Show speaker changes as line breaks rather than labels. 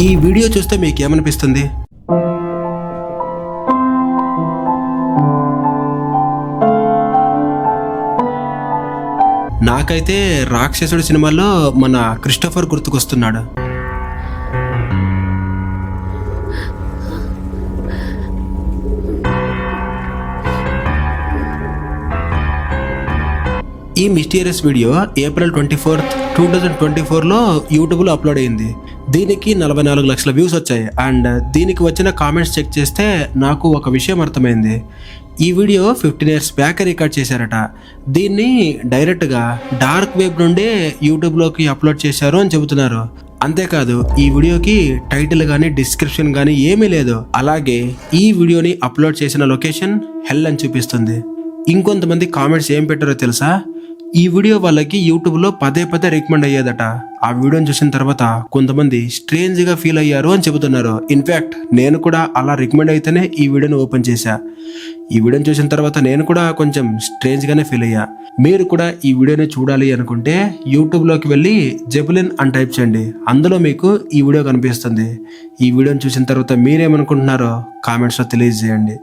ఈ వీడియో చూస్తే మీకు ఏమనిపిస్తుంది? నాకైతే రాక్షసుడు సినిమాలో మన క్రిస్టోఫర్ గుర్తుకొస్తున్నాడు. ఈ మిస్టీరియస్ వీడియో April 24, 2024లో యూట్యూబ్లో అప్లోడ్ అయింది. దీనికి 44 లక్షల వ్యూస్ వచ్చాయి. అండ్ దీనికి వచ్చిన కామెంట్స్ చెక్ చేస్తే నాకు ఒక విషయం అర్థమైంది. ఈ వీడియో 15 years బ్యాక్ రికార్డ్ చేశారట. దీన్ని డైరెక్ట్గా డార్క్ వెబ్ నుండే యూట్యూబ్లోకి అప్లోడ్ చేశారు అని చెబుతున్నారు. అంతేకాదు ఈ వీడియోకి టైటిల్ కానీ డిస్క్రిప్షన్ కానీ ఏమీ లేదు. అలాగే ఈ వీడియోని అప్లోడ్ చేసిన లొకేషన్ హెల్ అని చూపిస్తుంది. ఇంకొంతమంది కామెంట్స్ ఏం పెట్టారో తెలుసా? ఈ వీడియో వాళ్ళకి యూట్యూబ్లో పదే రికమెండ్ అయ్యేదట. ఆ వీడియోని చూసిన తర్వాత కొంతమంది స్ట్రేంజ్గా ఫీల్ అయ్యారు అని చెబుతున్నారు. ఇన్ఫ్యాక్ట్ నేను కూడా అలా రికమెండ్ అయితేనే ఈ వీడియోని ఓపెన్ చేశా. ఈ వీడియోని చూసిన తర్వాత నేను కూడా కొంచెం స్ట్రేంజ్గానే ఫీల్ అయ్యా. మీరు కూడా ఈ వీడియోని చూడాలి అనుకుంటే యూట్యూబ్లోకి వెళ్ళి జెబులిన్ అని టైప్ చేయండి. అందులో మీకు ఈ వీడియో కనిపిస్తుంది. ఈ వీడియోని చూసిన తర్వాత మీరేమనుకుంటున్నారో కామెంట్స్లో తెలియజేయండి.